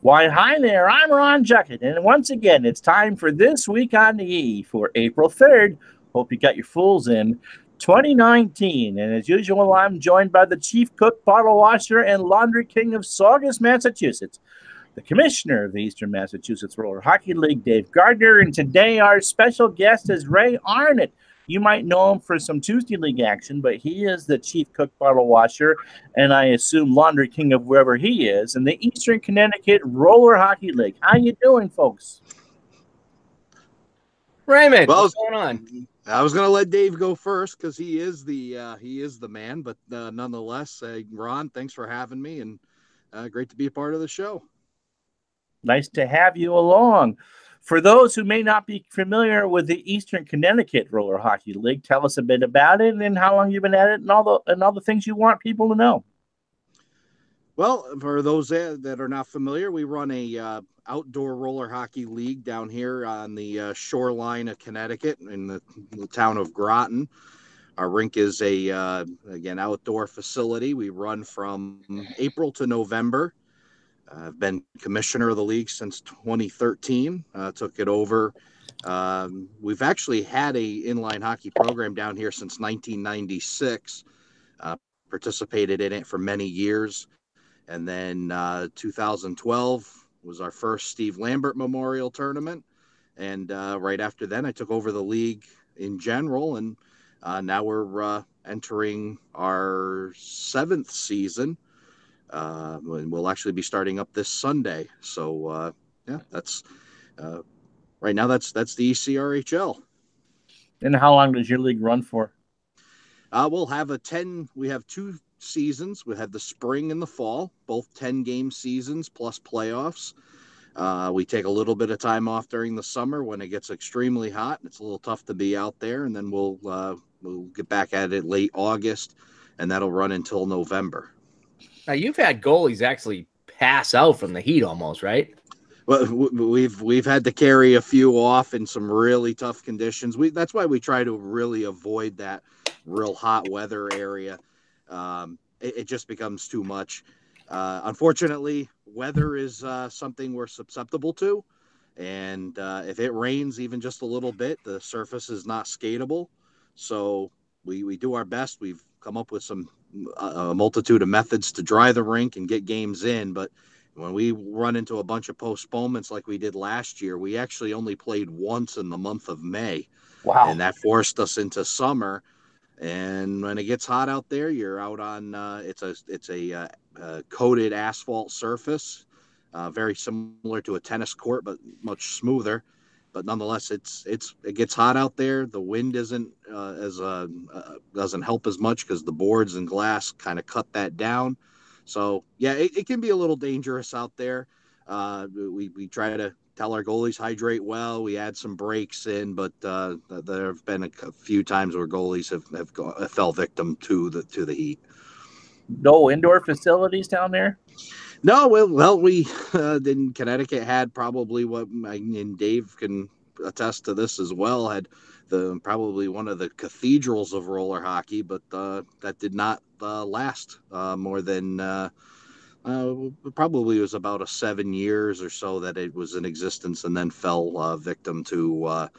Why, hi there, I'm Ron Juckett, and once again, it's time for This Week on the E for April 3rd. Hope you got your fools in. 2019, and as usual, I'm joined by the chief cook, bottle washer, and laundry king of Saugus, Massachusetts, the commissioner of the Eastern Massachusetts Roller Hockey League, Dave Gardner, and today our special guest is Ray Arnott. You might know him for some Tuesday League action, but he is the chief cook, bottle washer, and I assume laundry king of wherever he is in the Eastern Connecticut Roller Hockey League. How you doing, folks? Raymond, Well, what's going on? I was going to let Dave go first because he is the man. But nonetheless, Ron, thanks for having me, and great to be a part of the show. Nice to have you along. For those who may not be familiar with the Eastern Connecticut Roller Hockey League, tell us a bit about it and how long you've been at it, and all the things you want people to know. Well, for those that are not familiar, we run a outdoor roller hockey league down here on the shoreline of Connecticut in the town of Groton. Our rink is again, outdoor facility. We run from April to November. I've been commissioner of the league since 2013. Took it over. We've actually had a inline hockey program down here since 1996. Participated in it for many years. And then 2012 was our first Steve Lambert Memorial Tournament. And right after then, I took over the league in general. And now we're entering our 7th season. And we'll actually be starting up this Sunday. So, that's right now, that's the ECRHL. And how long does your league run for? We have 2 seasons. We have the spring and the fall, both 10-game seasons plus playoffs. We take a little bit of time off during the summer when it gets extremely hot. It's a little tough to be out there, and then we'll get back at it late August, and that'll run until November. Now, you've had goalies actually pass out from the heat almost, right? Well, we've had to carry a few off in some really tough conditions. That's why we try to really avoid that real hot weather area. It just becomes too much. Unfortunately, weather is something we're susceptible to. And if it rains even just a little bit, the surface is not skatable. So we do our best. We've come up with a multitude of methods to dry the rink and get games in. But when we run into a bunch of postponements like we did last year, we actually only played once in the month of May. Wow. And that forced us into summer. And when it gets hot out there, you're out on it's a coated asphalt surface, very similar to a tennis court, but much smoother. But nonetheless, it gets hot out there. The wind doesn't help as much because the boards and glass kind of cut that down. So yeah, it can be a little dangerous out there. We try to tell our goalies hydrate well. We add some breaks in, but there have been a few times where goalies have fell victim to the heat. No indoor facilities down there? No, well, we in Connecticut had probably and Dave can attest to this as well, had probably one of the cathedrals of roller hockey, but that did not last more than probably was about 7 years or so that it was in existence, and then fell victim to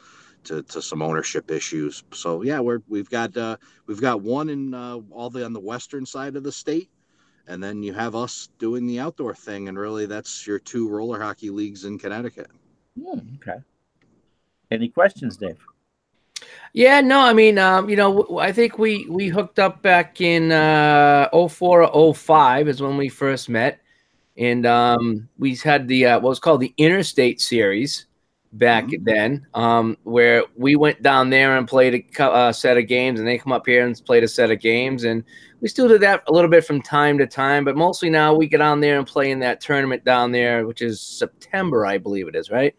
some ownership issues. So yeah, we've got one in on the western side of the state. And then you have us doing the outdoor thing, and really that's your 2 roller hockey leagues in Connecticut. Okay. Any questions, Dave? Yeah, no, I mean, I think we hooked up back in 04 or 05 is when we first met. And we had the what was called the Interstate Series back then, where we went down there and played a set of games, and they come up here and played a set of games. And we still do that a little bit from time to time, but mostly now we get on there and play in that tournament down there, which is September, I believe it is, right?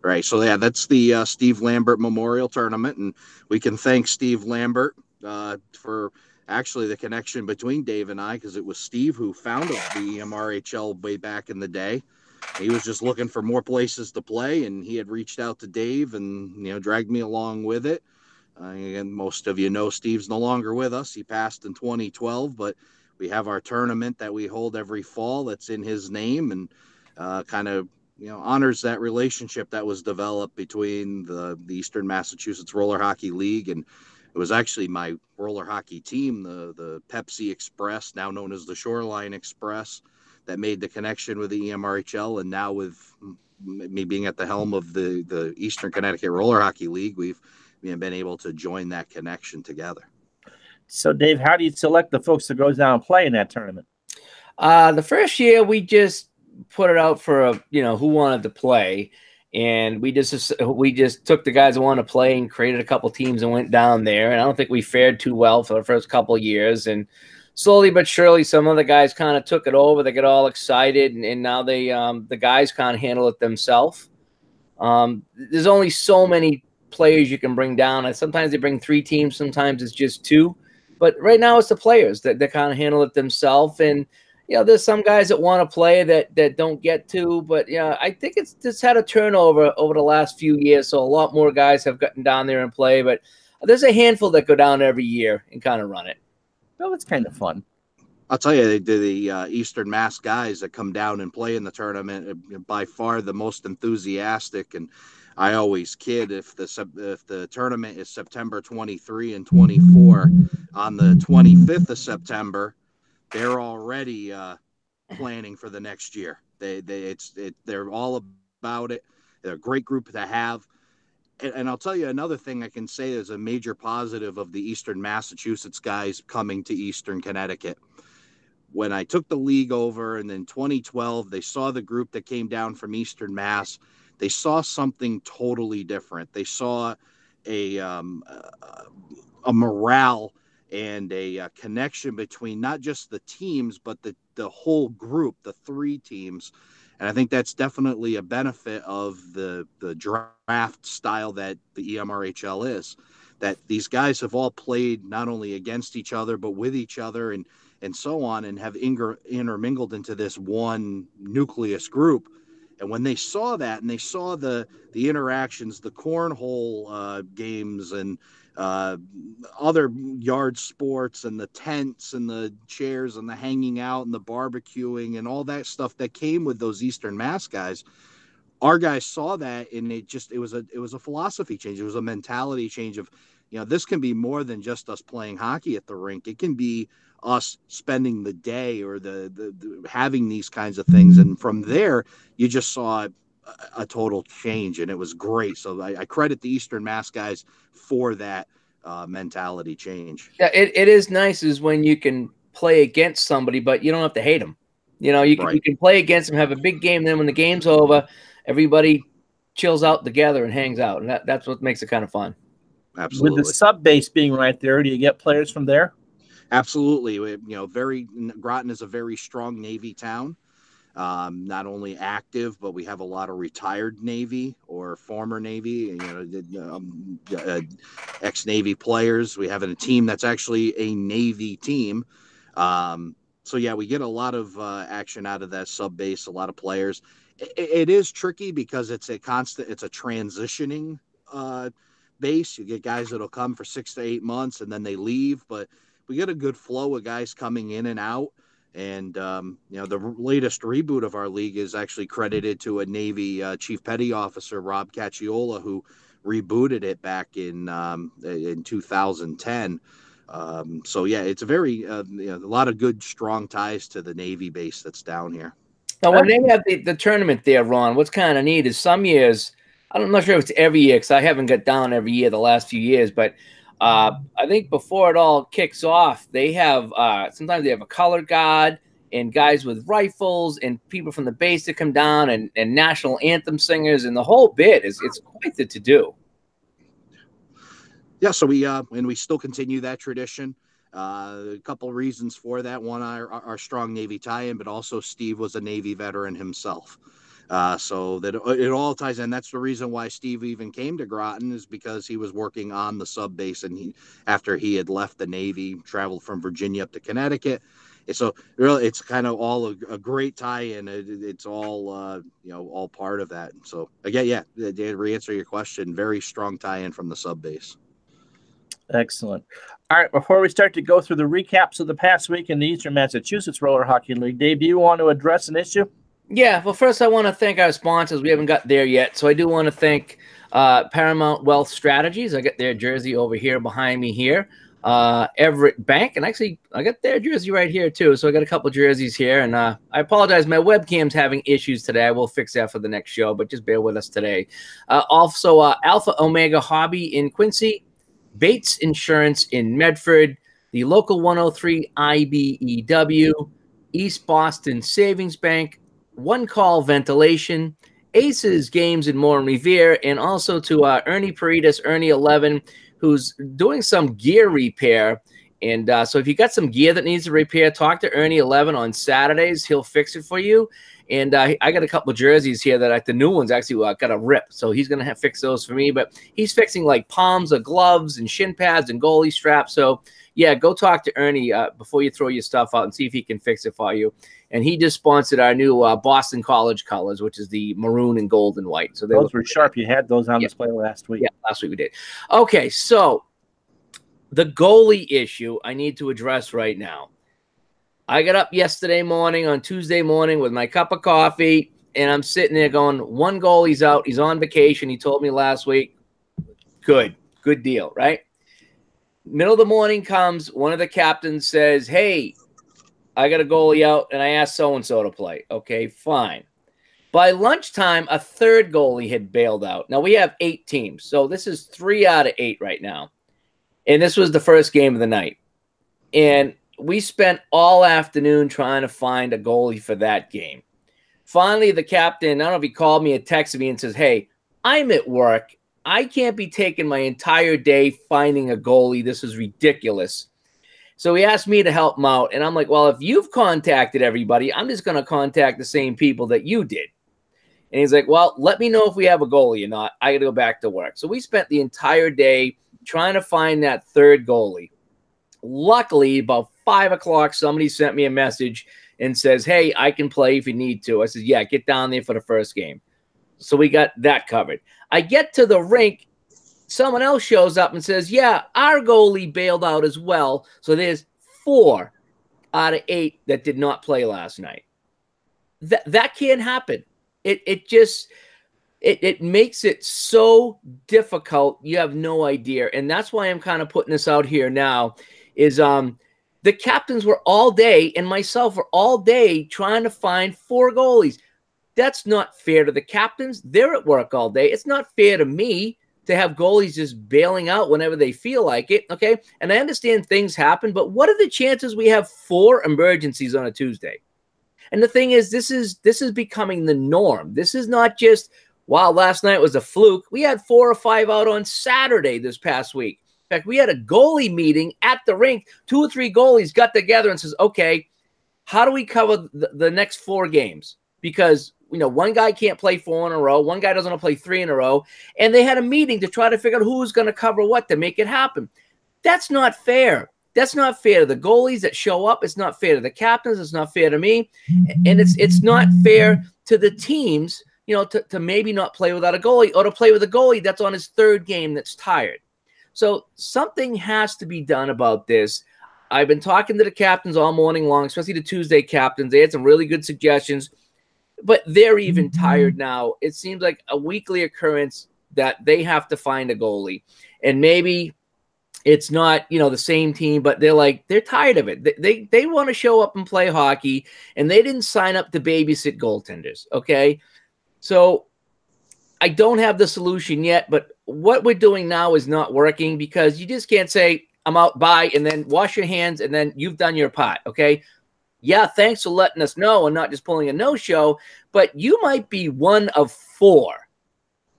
Right. So yeah, that's the Steve Lambert Memorial Tournament, and we can thank Steve Lambert for actually the connection between Dave and I, because it was Steve who founded the MRHL way back in the day. He was just looking for more places to play, and he had reached out to Dave and dragged me along with it. And most of you know Steve's no longer with us. He passed in 2012, but we have our tournament that we hold every fall that's in his name, and kind of honors that relationship that was developed between the Eastern Massachusetts Roller Hockey League, and it was actually my roller hockey team, the Pepsi Express, now known as the Shoreline Express, that made the connection with the EMRHL. And now with me being at the helm of the Eastern Connecticut Roller Hockey League, we've been able to join that connection together. So, Dave, how do you select the folks that goes down and play in that tournament? The first year we just put it out for who wanted to play, and we just took the guys that wanted to play and created a couple teams and went down there. And I don't think we fared too well for the first couple of years, and slowly but surely some of the guys kind of took it over. They get all excited, and now they the guys kind of handle it themselves. There's only so many players you can bring down, and sometimes they bring 3 teams, sometimes it's just 2. But right now it's the players that kind of handle it themselves. And there's some guys that want to play that don't get to, but I think it's just had a turnover over the last few years. So a lot more guys have gotten down there and play, but there's a handful that go down every year and kind of run it. Well, it's kind of fun. I'll tell you, the Eastern Mass guys that come down and play in the tournament, by far the most enthusiastic. And I always kid, if the tournament is September 23 and 24, on the 25th of September, they're already planning for the next year. They're all about it. They're a great group to have. And I'll tell you another thing I can say is a major positive of the Eastern Massachusetts guys coming to Eastern Connecticut. When I took the league over, and in 2012, they saw the group that came down from Eastern Mass. They saw something totally different. They saw a morale and a connection between not just the teams, but the whole group, the 3 teams. And I think that's definitely a benefit of the draft style that the EMRHL is, that these guys have all played not only against each other, but with each other and so on, and have intermingled into this one nucleus group. And when they saw that, and they saw the interactions, the cornhole games, and other yard sports, and the tents and the chairs and the hanging out and the barbecuing and all that stuff that came with those Eastern Mass guys, our guys saw that, and it was a philosophy change. It was a mentality change of, this can be more than just us playing hockey at the rink. It can be us spending the day or the having these kinds of things. And from there, you just saw a total change, and it was great. So I credit the Eastern Mass guys for that mentality change. Yeah, it is nice is when you can play against somebody, but you don't have to hate them. You can play against them, have a big game. Then when the game's over, everybody chills out together and hangs out, and that's what makes it kind of fun. Absolutely. With the sub base being right there, do you get players from there? Absolutely. Groton is a very strong Navy town. Not only active, but we have a lot of retired Navy or former Navy, ex-Navy players. We have a team that's actually a Navy team. So yeah, we get a lot of action out of that sub base, a lot of players. It is tricky because it's a transitioning base. You get guys that'll come for 6 to 8 months and then they leave, but we get a good flow of guys coming in and out. And, the latest reboot of our league is actually credited to a Navy Chief Petty Officer, Rob Cacciola, who rebooted it back in 2010. So, yeah, it's a lot of good, strong ties to the Navy base that's down here. Now, when they have the tournament there, Ron, what's kind of neat is some years, I'm not sure if it's every year because I haven't got down every year the last few years, but I think before it all kicks off, they have sometimes they have a color guard and guys with rifles and people from the base that come down and national anthem singers, and the whole bit it's quite the to-do. Yeah, so we still continue that tradition. A couple of reasons for that. One, our strong Navy tie-in, but also Steve was a Navy veteran himself. So that it all ties in. That's the reason why Steve even came to Groton, is because he was working on the sub base, and after he had left the Navy, traveled from Virginia up to Connecticut. And so really, it's kind of all a great tie-in. It's all all part of that. So again, to answer your question, very strong tie-in from the sub base. Excellent. All right, before we start to go through the recaps of the past week in the Eastern Massachusetts Roller Hockey League, Dave, do you want to address an issue? Yeah, well, first I want to thank our sponsors. We haven't got there yet, so I do want to thank Paramount Wealth Strategies. I got their jersey over here behind me here. Everett Bank, and actually I got their jersey right here too. So I got a couple jerseys here, and I apologize. My webcam's having issues today. I will fix that for the next show, but just bear with us today. Also, Alpha Omega Hobby in Quincy, Bates Insurance in Medford, the local 103 IBEW, East Boston Savings Bank, One Call Ventilation, Aces Games and More in Revere, and also to Ernie Paredes, Ernie 11, who's doing some gear repair. And so if you got some gear that needs a repair, talk to Ernie 11 on Saturdays. He'll fix it for you. And I got a couple of jerseys here that the new ones actually got a rip. So he's going to fix those for me. But he's fixing like palms of gloves and shin pads and goalie straps. So, yeah, go talk to Ernie before you throw your stuff out and see if he can fix it for you. And he just sponsored our new Boston College colors, which is the maroon and gold and white. So those were sharp. You had those on display last week. Yeah, last week we did. Okay, so the goalie issue I need to address right now. I got up yesterday morning on Tuesday morning with my cup of coffee, and I'm sitting there going, one goalie's out. He's on vacation. He told me last week. Good deal, right? Middle of the morning comes, one of the captains says, hey, I got a goalie out, and I asked so-and-so to play. Okay, fine. By lunchtime, a third goalie had bailed out. Now, we have 8 teams, so this is 3 out of 8 right now. And this was the first game of the night. And we spent all afternoon trying to find a goalie for that game. Finally, the captain, I don't know if he called me or texted me and says, hey, I'm at work. I can't be taking my entire day finding a goalie. This is ridiculous. So he asked me to help him out. And I'm like, well, if you've contacted everybody, I'm just going to contact the same people that you did. And he's like, well, let me know if we have a goalie or not. I got to go back to work. So we spent the entire day trying to find that third goalie. Luckily, about 5 o'clock, somebody sent me a message and says, hey, I can play if you need to. I said, yeah, get down there for the first game. So we got that covered. I get to the rink. Someone else shows up and says, yeah, our goalie bailed out as well. So there's 4 out of 8 that did not play last night. That can't happen. It makes it so difficult. You have no idea. And that's why I'm kind of putting this out here now is the captains were all day and myself were all day trying to find 4 goalies. That's not fair to the captains. They're at work all day. It's not fair to me to have goalies just bailing out whenever they feel like it, okay? And I understand things happen, but what are the chances we have 4 emergencies on a Tuesday? And the thing is, this is becoming the norm. This is not just, wow, last night was a fluke. We had 4 or 5 out on Saturday this past week. In fact, we had a goalie meeting at the rink. 2 or 3 goalies got together and says, okay, how do we cover the next 4 games? Because one guy can't play 4 in a row. One guy doesn't want to play 3 in a row. And they had a meeting to try to figure out who's going to cover what to make it happen. That's not fair. That's not fair to the goalies that show up. It's not fair to the captains. It's not fair to me. And it's not fair to the teams, to maybe not play without a goalie or to play with a goalie that's on his 3rd game that's tired. So something has to be done about this. I've been talking to the captains all morning long, especially the Tuesday captains. They had some really good suggestions. But they're even tired now. It seems like a weekly occurrence that they have to find a goalie. And maybe it's not, the same team, but they're tired of it. They want to show up and play hockey, and they didn't sign up to babysit goaltenders, okay? So I don't have the solution yet, but what we're doing now is not working because you just can't say, I'm out, bye, and then wash your hands, and then you've done your part, okay? Yeah, thanks for letting us know and not just pulling a no-show, but you might be one of 4.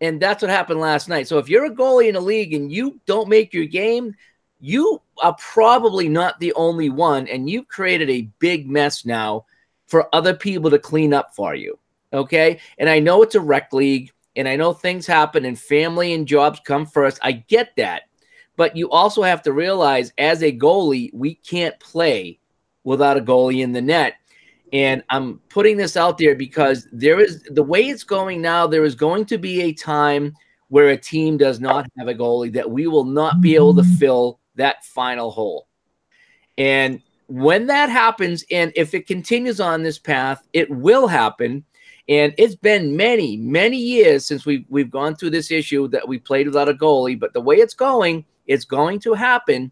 And that's what happened last night. So if you're a goalie in a league and you don't make your game, you are probably not the only one, and you've created a big mess now for other people to clean up for you, okay? And I know it's a rec league, and I know things happen and family and jobs come first. I get that. But you also have to realize as a goalie, we can't play without a goalie in the net. And I'm putting this out there because the way it's going now, there is going to be a time where a team does not have a goalie that we will not be able to fill that final hole. And when that happens, and if it continues on this path, it will happen. And it's been many, many years since we've gone through this issue that we played without a goalie. But the way it's going to happen.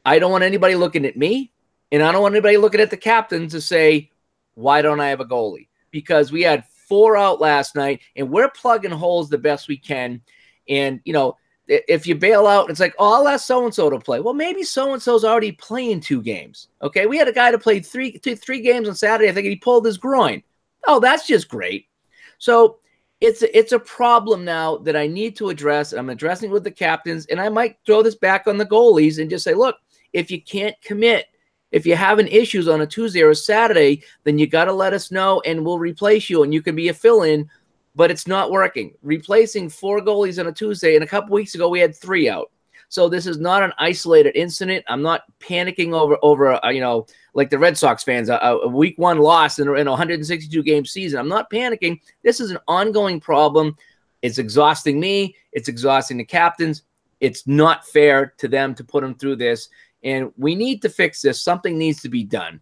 I don't want anybody looking at me, and I don't want anybody looking at the captain to say, why don't I have a goalie? Because we had 4 out last night, and we're plugging holes the best we can. And, you know, if you bail out, it's like, oh, I'll ask so-and-so to play. Well, maybe so-and-so's already playing 2 games. Okay, we had a guy to play three games on Saturday. I think he pulled his groin. Oh, that's just great. So it's a problem now that I need to address. I'm addressing with the captains, and I might throw this back on the goalies and just say, look, if you can't commit, if you're having issues on a Tuesday or a Saturday, then you got to let us know, and we'll replace you, and you can be a fill-in. But it's not working. Replacing 4 goalies on a Tuesday, and a couple weeks ago we had 3 out. So this is not an isolated incident. I'm not panicking over you know, like the Red Sox fans, a week 1 loss in a 162 game season. I'm not panicking. This is an ongoing problem. It's exhausting me. It's exhausting the captains. It's not fair to them to put them through this, and we need to fix this. Something needs to be done.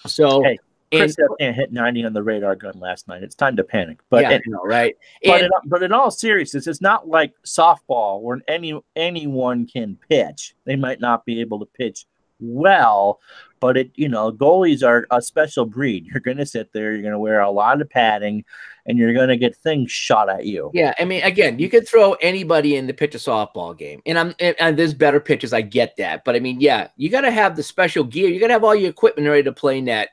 So. Hey. Chris can't hit 90 on the radar gun last night. It's time to panic. But yeah, right. But in all seriousness, it's not like softball where anyone can pitch. They might not be able to pitch well, but goalies are a special breed. You're going to sit there, you're going to wear a lot of padding, and you're going to get things shot at you. Yeah, I mean, again, you could throw anybody in to pitch a softball game, and there's better pitchers. I get that, but I mean, yeah, you got to have the special gear. You got to have all your equipment ready to play net.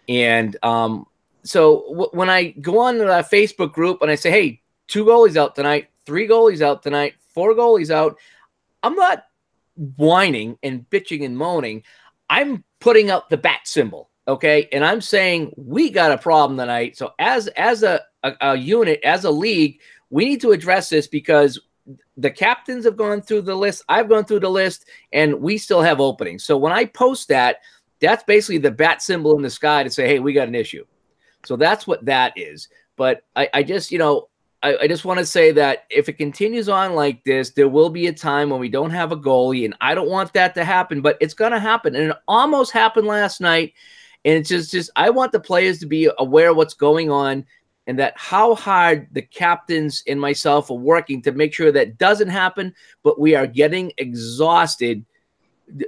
And so when I go on to that Facebook group and I say, hey, 2 goalies out tonight, 3 goalies out tonight, 4 goalies out, I'm not whining and bitching and moaning. I'm putting out the bat symbol, okay? And I'm saying we got a problem tonight. So as a unit, as a league, we need to address this because the captains have gone through the list. I've gone through the list, and we still have openings. So when I post that, that's basically the bat symbol in the sky to say, hey, we got an issue. So that's what that is. But I just want to say that if it continues on like this, there will be a time when we don't have a goalie, and I don't want that to happen, but it's going to happen. And it almost happened last night. And it's just I want the players to be aware of what's going on, and that how hard the captains and myself are working to make sure that doesn't happen, but we are getting exhausted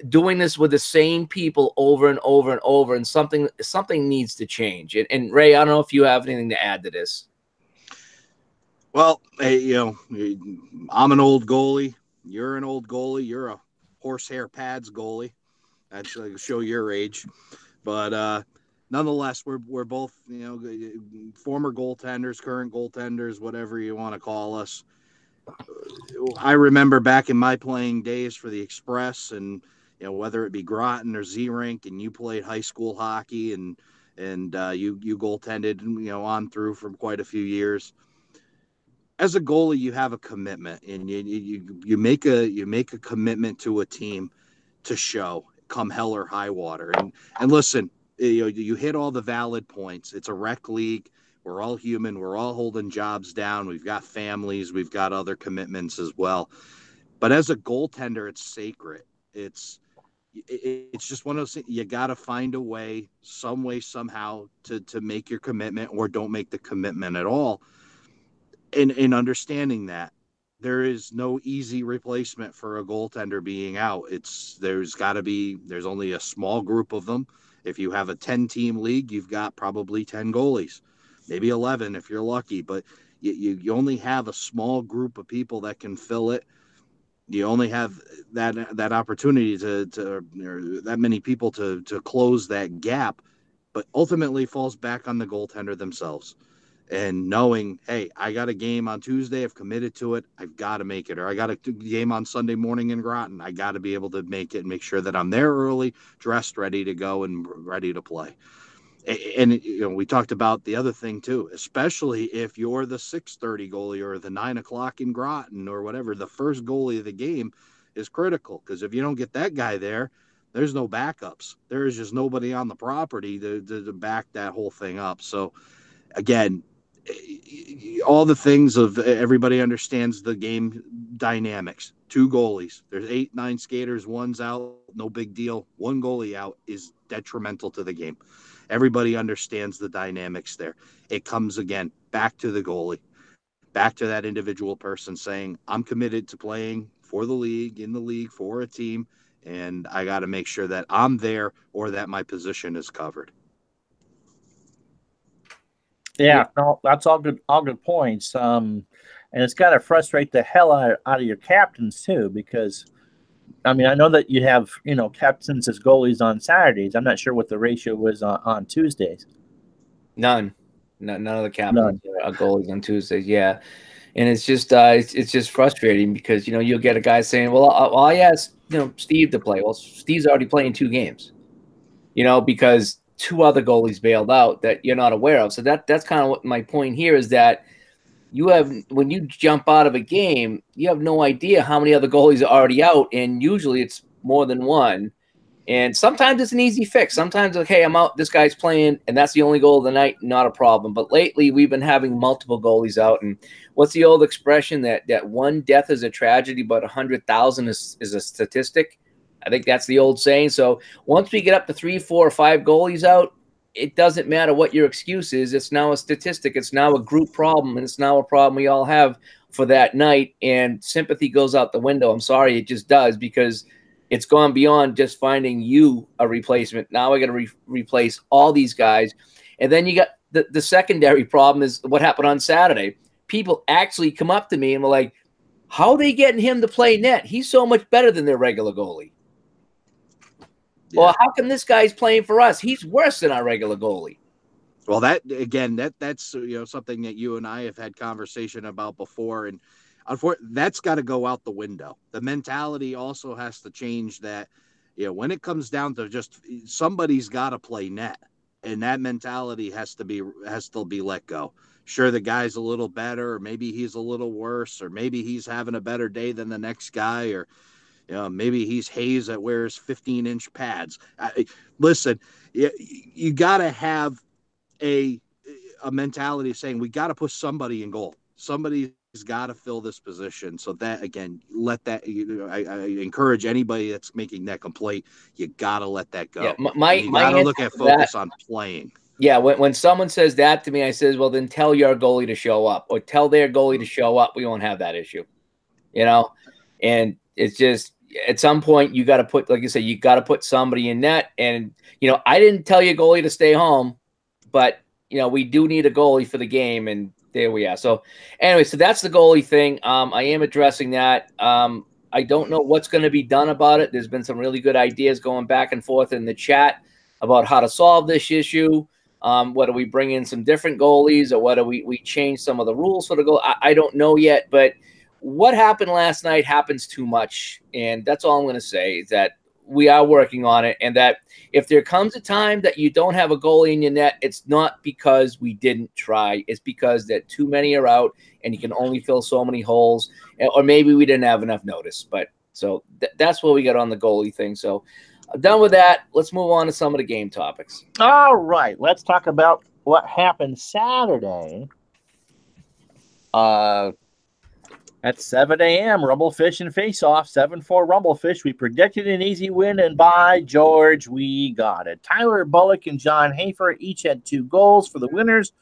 doing this with the same people over and over and over, and something needs to change. And Ray, I don't know if you have anything to add to this. Well, hey, I'm an old goalie. You're an old goalie. You're a horsehair pads goalie. That's like show your age. But nonetheless, we're both former goaltenders, current goaltenders, whatever you want to call us. I remember back in my playing days for the Express, and whether it be Groton or Z-Rink, and you played high school hockey, and you goaltended on through for quite a few years. As a goalie, you have a commitment, and you make a commitment to a team to show come hell or high water. And listen, you hit all the valid points. It's a rec league. We're all human. We're all holding jobs down. We've got families. We've got other commitments as well. But as a goaltender, it's sacred. It's just one of those things. You got to find a way, some way, somehow to make your commitment, or don't make the commitment at all. In understanding that there is no easy replacement for a goaltender being out. There's only a small group of them. If you have a 10-team league, you've got probably 10 goalies. Maybe 11 if you're lucky, but you only have a small group of people that can fill it. You only have that opportunity to or that many people to close that gap, but ultimately falls back on the goaltender themselves. And knowing, hey, I got a game on Tuesday, I've committed to it, I've got to make it. Or I got a game on Sunday morning in Groton, I got to be able to make it and make sure that I'm there early, dressed, ready to go, and ready to play. And we talked about the other thing too, especially if you're the 6:30 goalie or the 9 o'clock in Groton or whatever, the first goalie of the game is critical, because if you don't get that guy there, there's no backups. There is just nobody on the property to back that whole thing up. So again, all the things of everybody understands the game dynamics. 2 goalies. There's 8, 9 skaters. One's out. No big deal. 1 goalie out is detrimental to the game. Everybody understands the dynamics there. It comes again back to the goalie, back to that individual person saying, I'm committed to playing for the league, in the league, for a team, and I got to make sure that I'm there or that my position is covered. Yeah, no, that's all good points. And it's got to frustrate the hell out of your captains too, because I mean, I know that you have, captains as goalies on Saturdays. I'm not sure what the ratio was on Tuesdays. None of the captains are goalies on Tuesdays. Yeah. And it's just frustrating because, you'll get a guy saying, well, I asked, Steve to play. Well, Steve's already playing 2 games, because 2 other goalies bailed out that you're not aware of. So that's kind of what my point here is, that when you jump out of a game, you have no idea how many other goalies are already out. And usually it's more than one. And sometimes it's an easy fix. Sometimes, okay, I'm out, this guy's playing, and that's the only goal of the night, not a problem. But lately, we've been having multiple goalies out. And what's the old expression that one death is a tragedy, but 100,000 is a statistic? I think that's the old saying. So once we get up to 3, 4, or 5 goalies out, it doesn't matter what your excuse is. It's now a statistic. It's now a group problem, and it's now a problem we all have for that night. And sympathy goes out the window. I'm sorry, it just does, because it's gone beyond just finding you a replacement. Now I got to replace all these guys. And then you got the secondary problem is what happened on Saturday. People actually come up to me and were like, how are they getting him to play net? He's so much better than their regular goalie. Yeah. Well, how come this guy's playing for us? He's worse than our regular goalie. Well, that's something that you and I have had conversation about before, and unfortunately, that's got to go out the window. The mentality also has to change. That when it comes down to just somebody's got to play net, and that mentality has to be let go. Sure, the guy's a little better, or maybe he's a little worse, or maybe he's having a better day than the next guy, or maybe he's Hayes that wears 15-inch pads. Listen, you got to have a mentality saying we got to put somebody in goal. Somebody's got to fill this position. So that, again, I encourage anybody that's making that complaint, you got to let that go. Yeah, you got to look at focus on playing. Yeah, when someone says that to me, I says, well, then tell your goalie to show up, or tell their goalie to show up. We won't have that issue, and it's just, at some point, you got to put, like you said, you got to put somebody in net. And, I didn't tell your goalie to stay home, but, we do need a goalie for the game. And there we are. So anyway, so that's the goalie thing. I am addressing that. I don't know what's going to be done about it. There's been some really good ideas going back and forth in the chat about how to solve this issue. Whether we bring in some different goalies, or whether we change some of the rules for the goal, I don't know yet, but what happened last night happens too much. And that's all I'm going to say, is that we are working on it. And that if there comes a time that you don't have a goalie in your net, it's not because we didn't try. It's because that too many are out and you can only fill so many holes, or maybe we didn't have enough notice. But so that's what we got on the goalie thing. So done with that. Let's move on to some of the game topics. All right. Let's talk about what happened Saturday. At 7 a.m., Rumblefish and Face-Off, 7-4 Rumblefish. We predicted an easy win, and by George, we got it. Tyler Bullock and John Hafer each had 2 goals for the winners.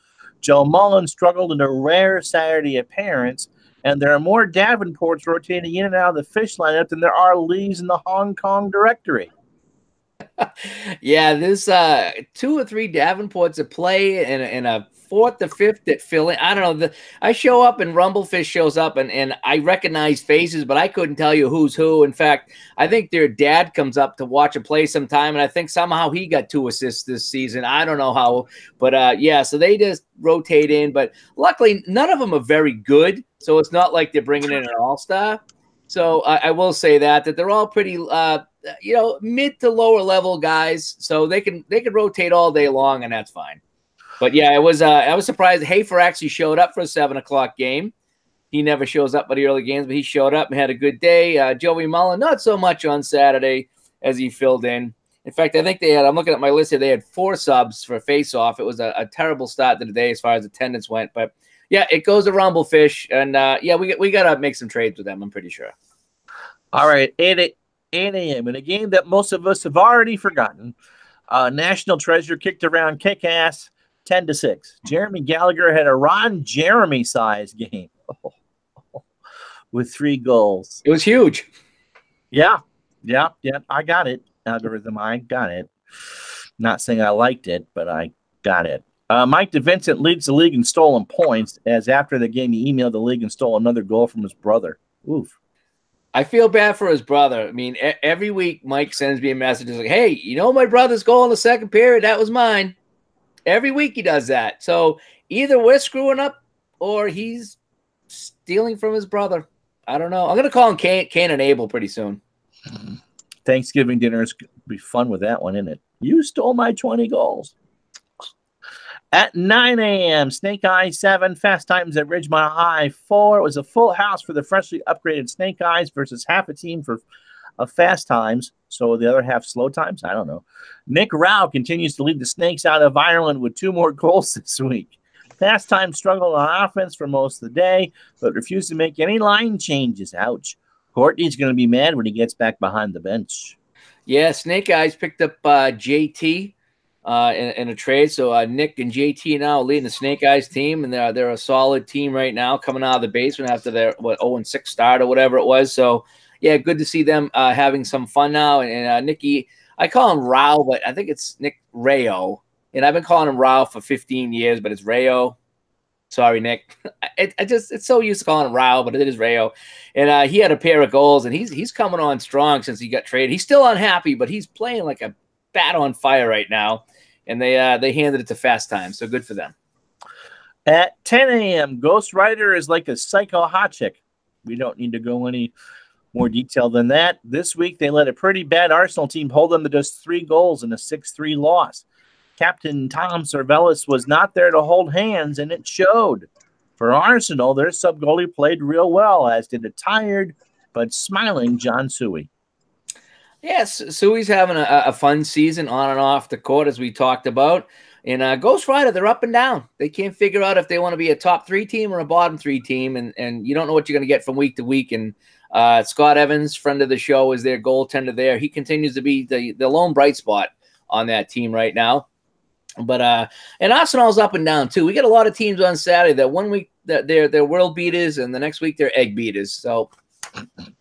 Joe Mullen struggled in a rare Saturday appearance, and there are more Davenports rotating in and out of the Fish lineup than there are Lees in the Hong Kong directory. Yeah, there's 2 or 3 Davenports at play, and a 4th or 5th that fill in. I don't know. I show up and Rumblefish shows up, and I recognize faces, but I couldn't tell you who's who. In fact, I think their dad comes up to watch a play sometime, and I think somehow he got 2 assists this season. I don't know how, but yeah, so they just rotate in. But luckily, none of them are very good, so it's not like they're bringing in an all-star. So I will say that they're all pretty, mid to lower level guys. So they can rotate all day long, and that's fine. But yeah, I was surprised. Hafer actually showed up for a 7 o'clock game. He never shows up for the early games, but he showed up and had a good day. Joey Mullen, not so much on Saturday as he filled in. In fact, I think I'm looking at my list here, they had 4 subs for face-off. It was a terrible start to the day as far as attendance went. But yeah, it goes to Rumblefish. And yeah, we got to make some trades with them, I'm pretty sure. All right, 8 a.m. in a game that most of us have already forgotten. National Treasure kicked around kick-ass 10-6. Jeremy Gallagher had a Ron Jeremy size game with 3 goals. It was huge. Yeah. I got it. Algorithm, I got it. Not saying I liked it, but I got it. Mike DeVincent leads the league in stolen points, as after the game he emailed the league and stole another goal from his brother. Oof. I feel bad for his brother. I mean, every week Mike sends me a message like, hey, you know my brother's goal in the second period? That was mine. Every week he does that. So either we're screwing up or he's stealing from his brother. I don't know. I'm going to call him Cain and Abel pretty soon. Thanksgiving dinner is going to be fun with that one, isn't it? You stole my 20 goals. At 9 a.m., Snake Eyes 7, Fast Times at Ridgemont High 4. It was a full house for the freshly upgraded Snake Eyes versus half a team for Fast Times. So the other half slow times? I don't know. Nick Rao continues to lead the Snakes out of Ireland with 2 more goals this week. Fast Times struggled on offense for most of the day, but refused to make any line changes. Ouch. Courtney's going to be mad when he gets back behind the bench. Yeah, Snake Eyes picked up JT in a trade. So Nick and JT now leading the Snake Eyes team, and they're a solid team right now, coming out of the basement after their 0-6 start or whatever it was. So yeah, good to see them having some fun now. And Nicky, I call him Rao, but I think it's Nick Rayo, and I've been calling him Rao for 15 years, but it's Rayo. Sorry, Nick. It's so used to calling him Rao, but it is Rayo. And he had a pair of goals, and he's coming on strong since he got traded. He's still unhappy, but he's playing like a bat on fire right now. And they handed it to Fast Time, so good for them. At 10 a.m., Ghost Rider is like a psycho hot chick. We don't need to go any more detail than that. This week, they let a pretty bad Arsenal team hold them to just 3 goals in a 6-3 loss. Captain Tom Cervellis was not there to hold hands, and it showed. For Arsenal, their sub-goalie played real well, as did a tired but smiling John Suey. Yes, Suey's having a fun season on and off the court, as we talked about. And Ghost Rider, they're up and down. They can't figure out if they want to be a top 3 team or a bottom 3 team, and you don't know what you're going to get from week to week. And Scott Evans, friend of the show, is their goaltender there. He continues to be the lone bright spot on that team right now. But and Arsenal's up and down too. We get a lot of teams on Saturday that one week that they're world beaters, and the next week they're egg beaters. So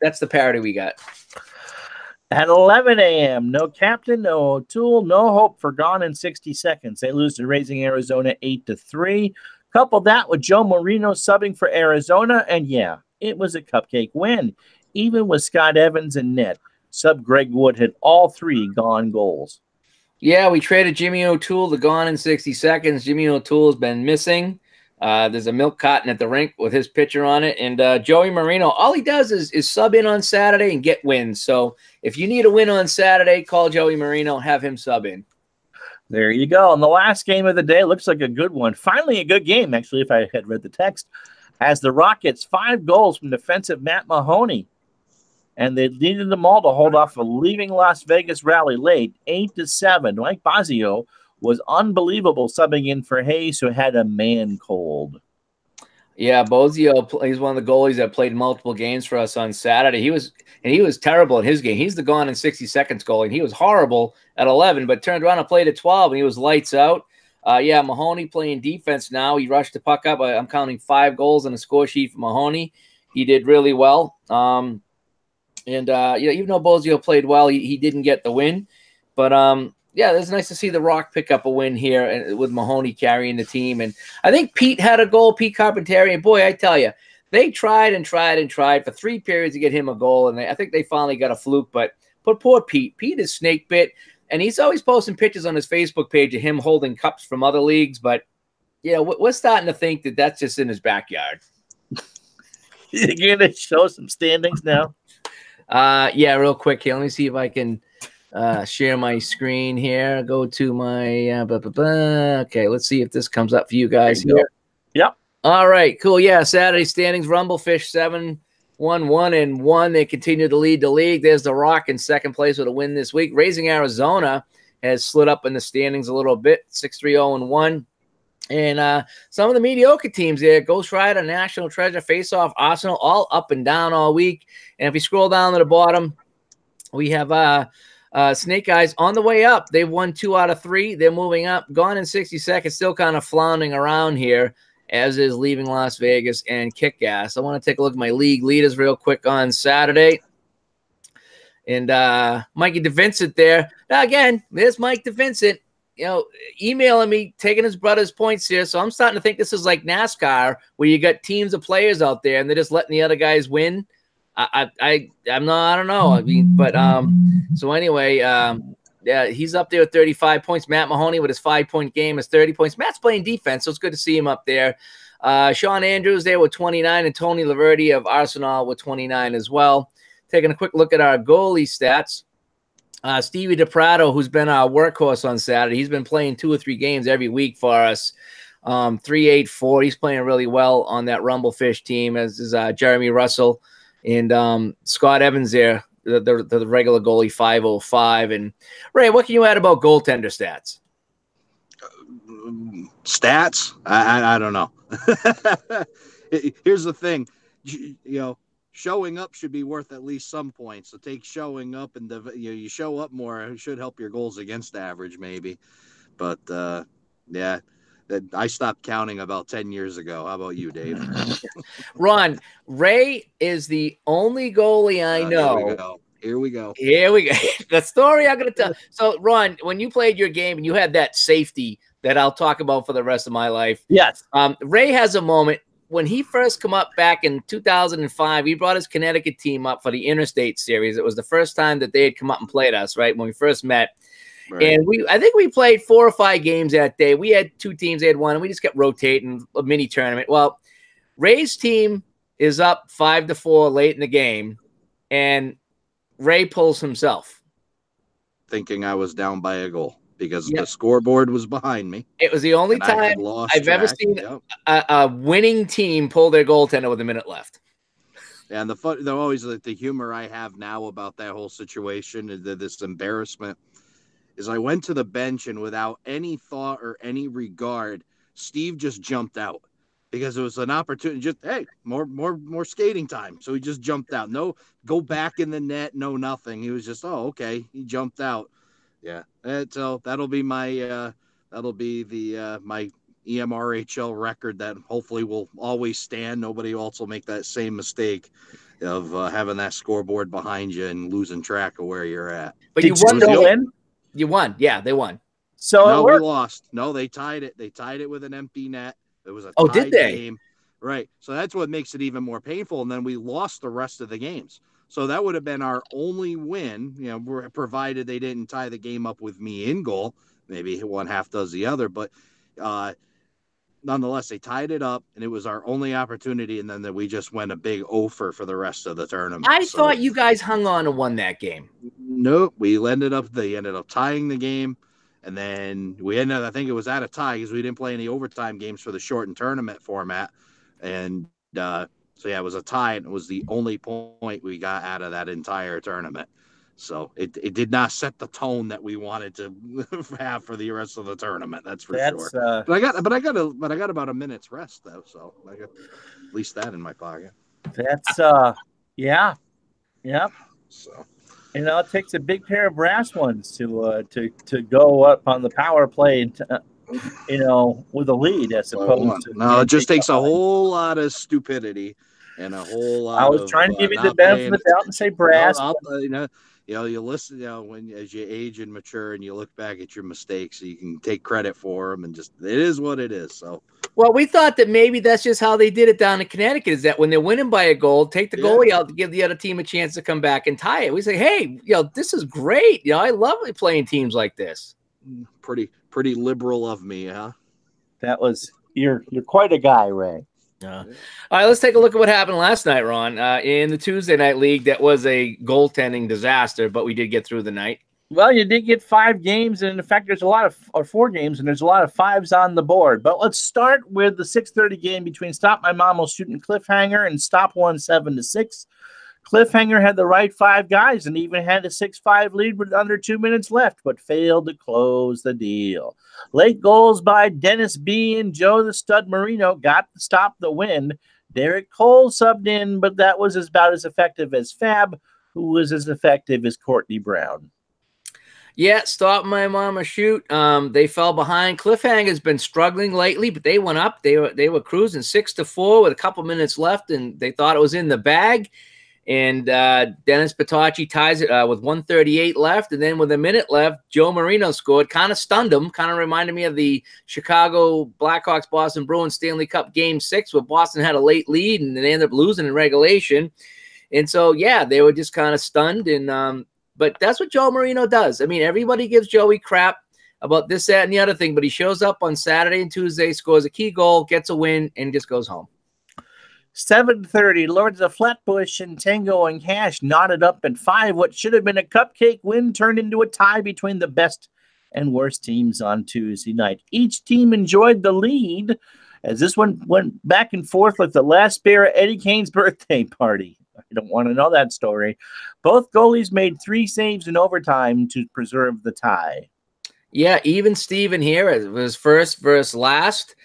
that's the parity we got. At 11 a.m., no captain, no O'Toole, no hope for gone in 60 seconds. They lose to Raising Arizona 8-3. Couple that with Joe Marino subbing for Arizona, and yeah, it was a cupcake win. Even with Scott Evans and net, sub Greg Wood had all 3 gone goals. Yeah, we traded Jimmy O'Toole to gone in 60 seconds. Jimmy O'Toole has been missing. There's a milk carton at the rink with his picture on it. And Joey Marino, all he does is sub in on Saturday and get wins. So if you need a win on Saturday, call Joey Marino, have him sub in. There you go. And the last game of the day looks like a good one. Finally a good game, actually, if I had read the text. As the Rockets, 5 goals from defensive Matt Mahoney. And they needed them all to hold off a leaving Las Vegas rally late, 8-7. Mike Bosio was unbelievable subbing in for Hayes, who had a man cold. Yeah, Bosio, he's one of the goalies that played multiple games for us on Saturday. He was terrible in his game. He's the gone in 60 seconds goalie, and he was horrible at 11, but turned around and played at 12, and he was lights out. Yeah, Mahoney playing defense now. He rushed the puck up. I'm counting 5 goals on the score sheet for Mahoney. He did really well. And even though Bosio played well, he didn't get the win. But yeah, it's nice to see the Rock pick up a win here with Mahoney carrying the team. And I think Pete had a goal, Pete Carpentieri. And boy, I tell you, they tried and tried and tried for 3 periods to get him a goal. And I think they finally got a fluke. But poor Pete. Pete is snake bit. And he's always posting pictures on his Facebook page of him holding cups from other leagues. But yeah, we're starting to think that that's just in his backyard. You're going to show some standings now? Yeah, real quick here. Let me see if I can share my screen here. Go to my okay, let's see if this comes up for you guys here. Yep. All right, cool. Yeah, Saturday standings, Rumblefish 7-1-1-1. They continue to lead the league. There's the Rock in second place with a win this week. Raising Arizona has slid up in the standings a little bit, 6-3-0-1. And some of the mediocre teams there, Ghost Rider, National Treasure, Face Off, Arsenal, all up and down all week. And if you scroll down to the bottom, we have Snake Eyes on the way up. They've won 2 out of 3. They're moving up. Gone in 60 Seconds, still kind of floundering around here, as is Leaving Las Vegas and Kick-Ass. I want to take a look at my league leaders real quick on Saturday. And Mikey DeVincent there. Now, again, there's Mike DeVincent, emailing me, taking his brother's points here. So I'm starting to think this is like NASCAR, where you got teams of players out there and they're just letting the other guys win. I don't know. I mean, but so anyway, yeah, he's up there with 35 points. Matt Mahoney with his 5-point game is 30 points. Matt's playing defense, so it's good to see him up there. Sean Andrews there with 29, and Tony Laverty of Arsenal with 29 as well. Taking a quick look at our goalie stats. Stevie DePrato, who's been our workhorse on Saturday, he's been playing 2 or 3 games every week for us. 3-8-4. He's playing really well on that Rumblefish team, as is Jeremy Russell and Scott Evans there, the regular goalie, 505. And Ray, what can you add about goaltender stats? Stats? I don't know. Here's the thing, showing up should be worth at least some points. So take showing up, and you show up more, it should help your goals against average maybe. But yeah, I stopped counting about 10 years ago. How about you, Dave? Ron, Ray is the only goalie I know. Here we go. The story I'm going to tell. So, Ron, when you played your game and you had that safety that I'll talk about for the rest of my life. Yes. Ray has a moment. When he first come up back in 2005, he brought his Connecticut team up for the Interstate Series. It was the first time that they had come up and played us, right, when we first met. Right. And I think we played 4 or 5 games that day. We had 2 teams, they had 1, and we just kept rotating a mini tournament. Well, Ray's team is up 5-4 late in the game, and Ray pulls himself. Thinking I was down by a goal because the scoreboard was behind me. It was the only time I've ever seen a winning team pull their goaltender with a minute left. And the always the humor I have now about that whole situation is this embarrassment is I went to the bench, and without any thought or any regard, Steve just jumped out because it was an opportunity. Just, hey, more skating time. So he just jumped out. No, go back in the net. No, nothing. He was just, oh, okay. He jumped out. Yeah. And so that'll be my my EMRHL record that hopefully will always stand. Nobody else will make that same mistake of having that scoreboard behind you and losing track of where you're at. But you won the win. You won. Yeah, they won. So no, we lost. No, they tied it. They tied it with an empty net. It was a tied game. Right. So that's what makes it even more painful. And then we lost the rest of the games. So that would have been our only win, provided they didn't tie the game up with me in goal. Maybe one half does the other. But nonetheless, they tied it up, and it was our only opportunity. And then we just went a big offer for the rest of the tournament. I thought you guys hung on and won that game. Nope. They ended up tying the game. And then I think it was at a tie because we didn't play any overtime games for the shortened tournament format. And so, yeah, it was a tie, and it was the only point we got out of that entire tournament. So it did not set the tone that we wanted to have for the rest of the tournament. That's for sure. But I got about a minute's rest though, so I got at least that in my pocket. That's yeah. So it takes a big pair of brass ones to go up on the power play, with a lead as opposed to. No, it just takes a whole lot of stupidity and a whole lot. I was trying to give you the benefit of the doubt and say brass. You listen, as you age and mature and you look back at your mistakes, so you can take credit for them, and just it is what it is. So. Well, we thought that maybe that's just how they did it down in Connecticut, is that when they're winning by a goal, take the goalie out to give the other team a chance to come back and tie it. We say, hey, this is great. I love playing teams like this. Pretty liberal of me, huh? That was you're quite a guy, Ray. All right, let's take a look at what happened last night, Ron. In the Tuesday night league, that was a goaltending disaster, but we did get through the night. Well, you did get 5 games, and in fact, there's a lot of 4 games, and there's a lot of 5s on the board. But let's start with the 6:30 game between Stop My Mom Will Shoot and Cliffhanger, and Stop won 7-6. Cliffhanger had the right 5 guys and even had a 6-5 lead with under 2 minutes left, but failed to close the deal. Late goals by Dennis B. and Joe the Stud Marino got to stop the win. Derek Cole subbed in, but that was about as effective as Fab, who was as effective as Courtney Brown. Yeah, stop my mama shoot. They fell behind. Cliffhanger's been struggling lately, but they went up. They were cruising 6-4 with a couple minutes left, and they thought it was in the bag. And Dennis Patacci ties it with 1:38 left. And then with a minute left, Joe Marino scored. Kind of stunned him. Kind of reminded me of the Chicago Blackhawks Boston Bruins Stanley Cup Game 6 where Boston had a late lead and they ended up losing in regulation. And so, yeah, they were just kind of stunned. And but that's what Joe Marino does. I mean, everybody gives Joey crap about this, that, and the other thing. But he shows up on Saturday and Tuesday, scores a key goal, gets a win, and just goes home. 7:30, Lords of Flatbush and Tango and Cash knotted up at 5. What should have been a cupcake win turned into a tie between the best and worst teams on Tuesday night. Each team enjoyed the lead as this one went back and forth like the last beer at Eddie Kane's birthday party. I don't want to know that story. Both goalies made 3 saves in overtime to preserve the tie. Yeah, even Steven here. It was first versus last.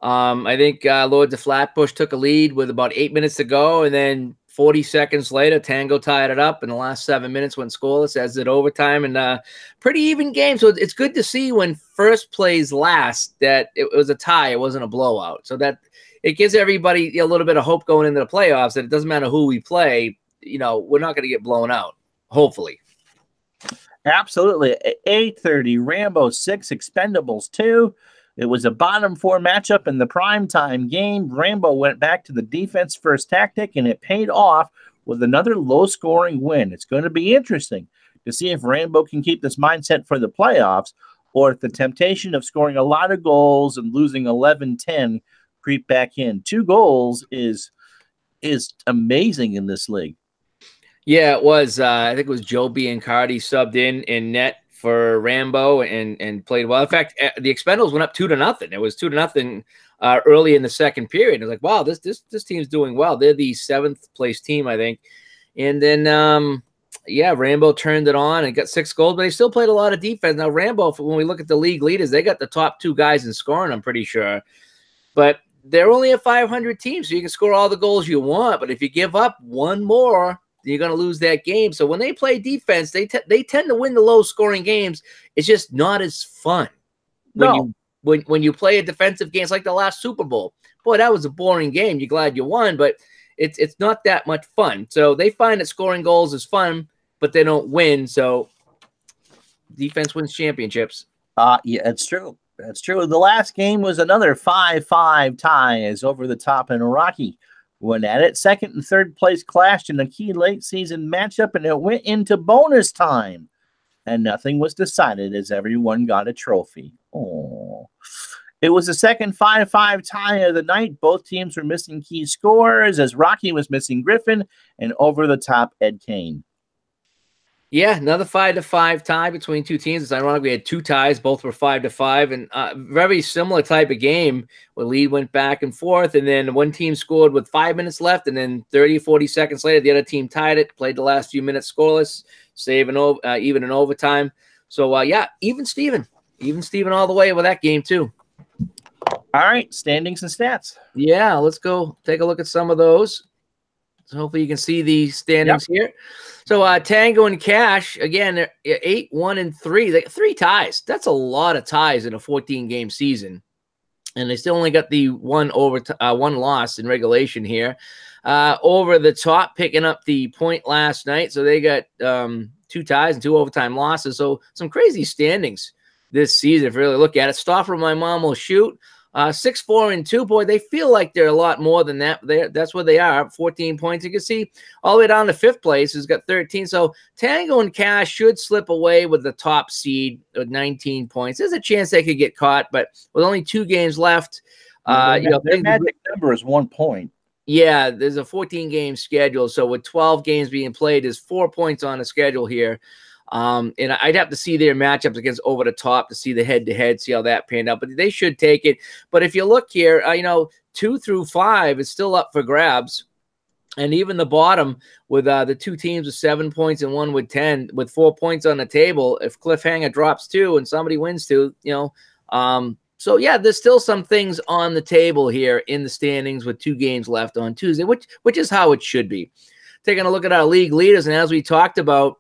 I think Lords of Flatbush took a lead with about 8 minutes to go, and then 40 seconds later, Tango tied it up, and the last 7 minutes went scoreless as did overtime, and pretty even game. So it's good to see when first plays last that it was a tie. It wasn't a blowout. So that it gives everybody a little bit of hope going into the playoffs that it doesn't matter who we play, we're not going to get blown out, hopefully. Absolutely. 8:30, Rambo 6, Expendables 2. It was a bottom 4 matchup in the primetime game. Rambo went back to the defense first tactic, and it paid off with another low-scoring win. It's going to be interesting to see if Rambo can keep this mindset for the playoffs or if the temptation of scoring a lot of goals and losing 11-10 creep back in. 2 goals is amazing in this league. Yeah, it was. I think it was Joe Biancardi subbed in net for Rambo and played well. In fact, the Expendables went up 2-0. It was 2-0 early in the second period. It was like, wow, this team's doing well. They're the 7th place team, I think. And then, yeah, Rambo turned it on and got 6 goals, but they still played a lot of defense. Now, Rambo, when we look at the league leaders, they got the top 2 guys in scoring, I'm pretty sure. But they're only a 500 team, so you can score all the goals you want. But if you give up one more, you're going to lose that game. So when they play defense, they tend to win the low-scoring games. It's just not as fun. When you play a defensive game, it's like the last Super Bowl. Boy, that was a boring game. You're glad you won, but it's not that much fun. So they find that scoring goals is fun, but they don't win. So defense wins championships. Yeah, it's true. That's true. The last game was another 5-5 tie as Over the Top and Rocky went at it. Second and third place clashed in a key late season matchup, and it went into bonus time. And nothing was decided as everyone got a trophy. Oh, it was the second 5-5 tie of the night. Both teams were missing key scorers as Rocky was missing Griffin and Over the Top Ed Kane. Yeah, another 5-5 tie between 2 teams. It's ironic we had 2 ties. Both were 5-5, and very similar type of game where lead went back and forth, and then one team scored with 5 minutes left, and then 30, 40 seconds later, the other team tied it, played the last few minutes scoreless, even in overtime. So, yeah, even Steven all the way with that game, too. All right, standings and stats. Yeah, let's go take a look at some of those. So hopefully you can see the standings here. So Tango and Cash, again, they're 8-1-3. They got 3 ties. That's a lot of ties in a 14-game season. And they still only got the one loss in regulation here. Over the Top picking up the point last night. So they got 2 ties and 2 overtime losses. So some crazy standings this season if you really look at it. Stoffer, my mom will shoot. 6-4-2. Boy, they feel like they're a lot more than that. That's where they are, 14 points. You can see all the way down to 5th place has got 13. So Tango and Cash should slip away with the top seed with 19 points. There's a chance they could get caught, but with only 2 games left, their magic number is 1 point. Yeah, there's a 14-game schedule. So with 12 games being played, there's 4 points on the schedule here. And I'd have to see their matchups against Over the Top to see the head-to-head, see how that panned out. But they should take it. But if you look here, 2 through 5 is still up for grabs. And even the bottom with the 2 teams with 7 points and 1 with 10, with 4 points on the table, if Cliffhanger drops 2 and somebody wins 2, so, yeah, there's still some things on the table here in the standings with 2 games left on Tuesday, which is how it should be. Taking a look at our league leaders, and as we talked about,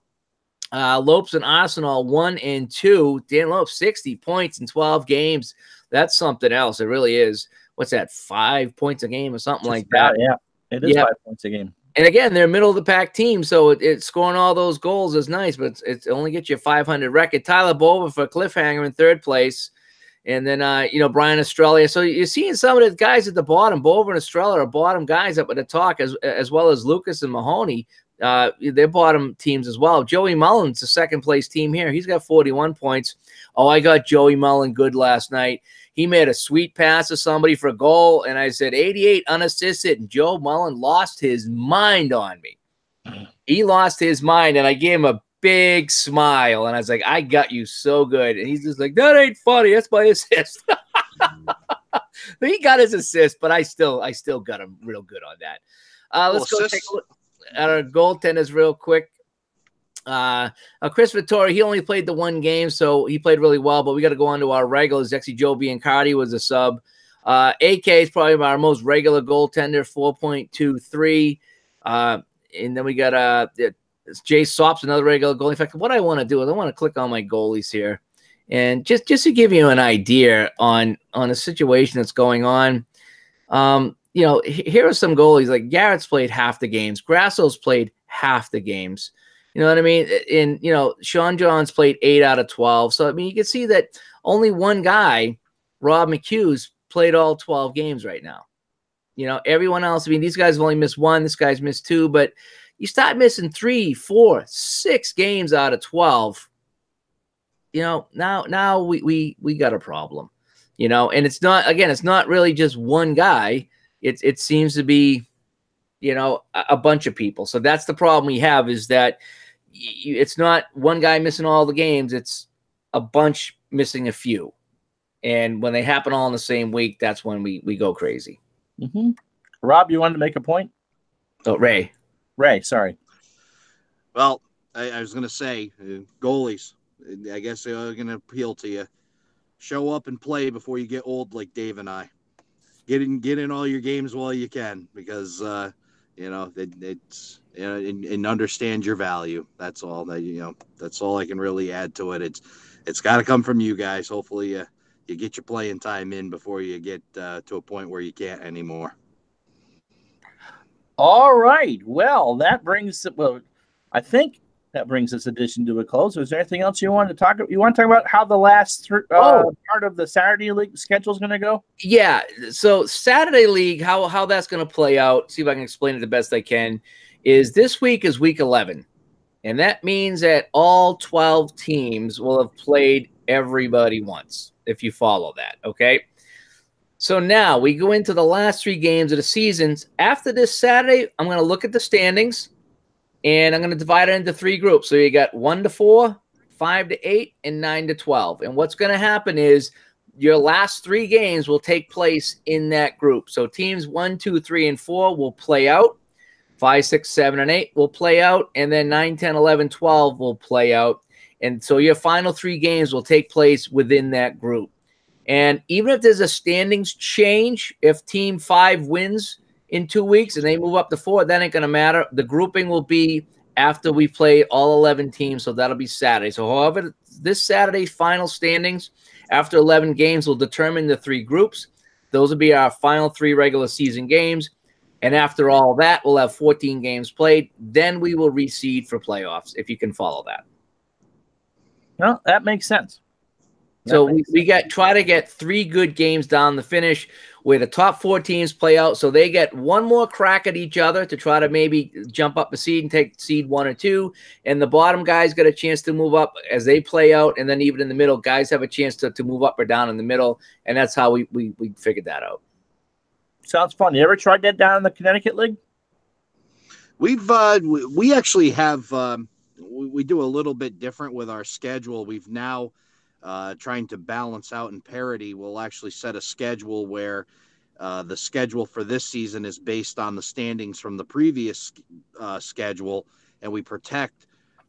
Lopes and Arsenal 1 and 2. Dan Lopes 60 points in 12 games. That's something else. It really is. What's that? 5 points a game or something like that. Yeah, it is 5 points a game. And again, they're middle of the pack team, so it's scoring all those goals is nice, but it's only gets you a 500 record. Tyler Bova for Cliffhanger in 3rd place. And then, Brian Estrella. So you're seeing some of the guys at the bottom. Bova and Estrella are bottom guys up at the top, as well as Lucas and Mahoney. They're bottom teams as well. Joey Mullen's the 2nd place team here. He's got 41 points. Oh, I got Joey Mullen good last night. He made a sweet pass to somebody for a goal, and I said 88 unassisted, and Joe Mullen lost his mind on me. He lost his mind, and I gave him a big smile, and I was like, I got you so good. And he's just like, that ain't funny. That's my assist. He got his assist, but I still got him real good on that. Let's go take a look at our goaltenders real quick. Chris Vittori, he only played the 1 game, so he played really well, but we got to go on to our regulars. Actually, Joe Biancardi was a sub. AK is probably our most regular goaltender, 4.23. And then we got Jay Sops, another regular goalie. In fact, what I want to do is I want to click on my goalies here. And just to give you an idea on a situation that's going on, here are some goalies. Like Garrett's played half the games. Grasso's played half the games. You know what I mean? And, Sean Johns played 8 out of 12. So, I mean, you can see that only one guy, Rob McHugh's, played all 12 games right now. Everyone else, I mean, these guys have only missed 1. This guy's missed 2. But you start missing 3, 4, 6 games out of 12. Now we got a problem. And it's not really just one guy. It seems to be, a bunch of people. So that's the problem we have, is that it's not one guy missing all the games. It's a bunch missing a few. And when they happen all in the same week, that's when we go crazy. Mm-hmm. Rob, you wanted to make a point? Oh, Ray, sorry. Well, I was going to say, goalies, I guess they're going to appeal to you. Show up and play before you get old like Dave and I. Get in all your games while you can, because it's and understand your value. That's all that's all I can really add to it. It's got to come from you guys. Hopefully you get your playing time in before you get to a point where you can't anymore. All right. Well, I think that brings this edition to a close. Was there anything else you want to talk about? You want to talk about how the last part of the Saturday League schedule is going to go? Yeah. So Saturday League, how that's going to play out, see if I can explain it the best I can, is this week is week 11. And that means that all 12 teams will have played everybody once, if you follow that, okay? So now we go into the last 3 games of the seasons. After this Saturday, I'm going to look at the standings, and I'm going to divide it into 3 groups. So you got 1 to 4, 5 to 8, and 9 to 12. And what's going to happen is your last 3 games will take place in that group. So teams 1, 2, 3, and 4 will play out. 5, 6, 7, and 8 will play out. And then 9, 10, 11, 12 will play out. And so your final 3 games will take place within that group. And even if there's a standings change, if team 5 wins in 2 weeks and they move up to 4, that ain't going to matter. The grouping will be after we play all 11 teams, so that'll be Saturday. So however, this Saturday's final standings after 11 games will determine the 3 groups. Those will be our final 3 regular season games. And after all that, we'll have 14 games played. Then we will reseed for playoffs, if you can follow that. Well, that makes sense. So we try to get 3 good games down the finish where the top 4 teams play out. So they get one more crack at each other to try to maybe jump up a seed and take seed 1 or 2. And the bottom guys get a chance to move up as they play out. And then even in the middle, guys have a chance to move up or down in the middle. And that's how we figured that out. Sounds fun. You ever tried that down in the Connecticut League? We actually have we do a little bit different with our schedule. We've now trying to balance out in parity. We'll actually set a schedule where the schedule for this season is based on the standings from the previous schedule, and we protect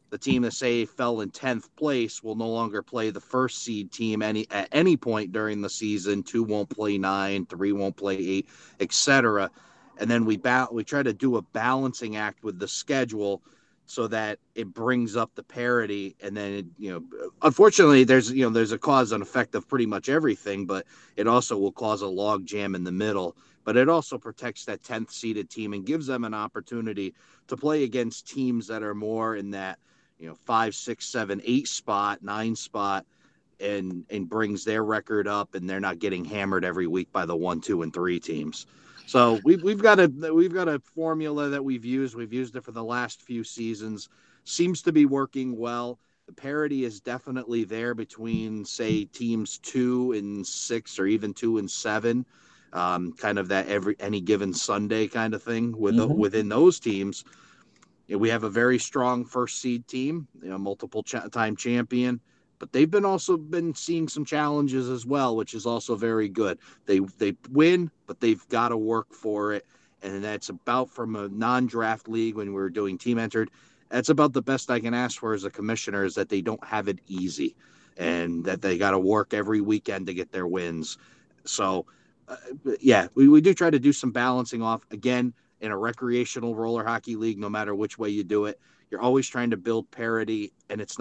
the team that say fell in 10th place will no longer play the first seed team at any point during the season. 2 won't play 9, 3 won't play 8, etc. And then we try to do a balancing act with the schedule so that it brings up the parity. And then, unfortunately, there's a cause and effect of pretty much everything, but it also will cause a log jam in the middle. But it also protects that 10th seeded team and gives them an opportunity to play against teams that are more in that, 5, 6, 7, 8 spot, 9 spot, and brings their record up, and they're not getting hammered every week by the 1, 2, and 3 teams. So we've got a formula that we've used. We've used it for the last few seasons. Seems to be working well. The parity is definitely there between, say, teams 2 and 6 or even 2 and 7. Kind of that any given Sunday kind of thing within those teams. We have a very strong first seed team, multiple time champion, but they've also been seeing some challenges as well, which is also very good. They win, but they've got to work for it. And that's about, from a non-draft league when we were doing team entered, that's about the best I can ask for as a commissioner, is that they don't have it easy and that they got to work every weekend to get their wins. So, we do try to do some balancing off. Again, in a recreational roller hockey league, no matter which way you do it, you're always trying to build parity, and it's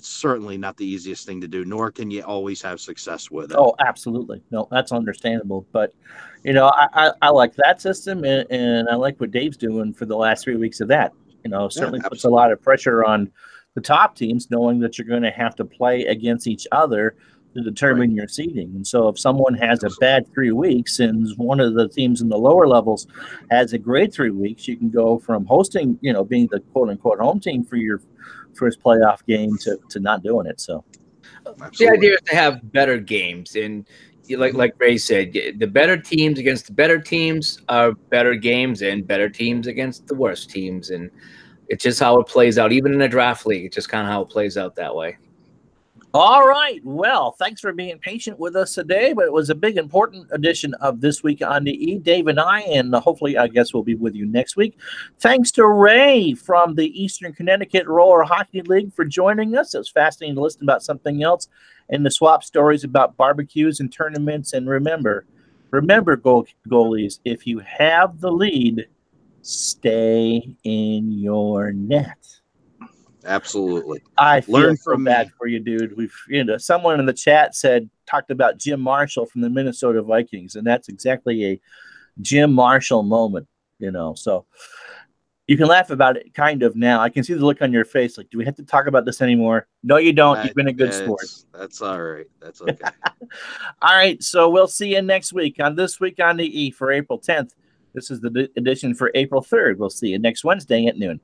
certainly not the easiest thing to do, nor can you always have success with it. Oh, absolutely. No, that's understandable. But, I like that system, and I like what Dave's doing for the last 3 weeks of that. Certainly puts a lot of pressure on the top teams, knowing that you're going to have to play against each other to determine your seeding. And so if someone has a bad 3 weeks and one of the teams in the lower levels has a great 3 weeks, you can go from hosting, being the quote unquote home team for your first playoff game to not doing it. So the idea is to have better games. And like Ray said, the better teams against the better teams are better games, and better teams against the worst teams. And it's just how it plays out. Even in a draft league, it's just kind of how it plays out that way. All right. Well, thanks for being patient with us today, but it was a big, important edition of This Week on the E. Dave and I, and hopefully, I guess we'll be with you next week. Thanks to Ray from the Eastern Connecticut Roller Hockey League for joining us. It was fascinating to listen about something else and to swap stories about barbecues and tournaments. And remember, goalies, if you have the lead, stay in your net. Absolutely. I feel so bad for you, dude. Someone in the chat talked about Jim Marshall from the Minnesota Vikings, and that's exactly a Jim Marshall moment, So you can laugh about it kind of now. I can see the look on your face. Like, do we have to talk about this anymore? No, you don't. You've been a good sport. That's all right. That's okay. All right. So we'll see you next week on This Week on the E for April 10th. This is the edition for April 3rd. We'll see you next Wednesday at noon.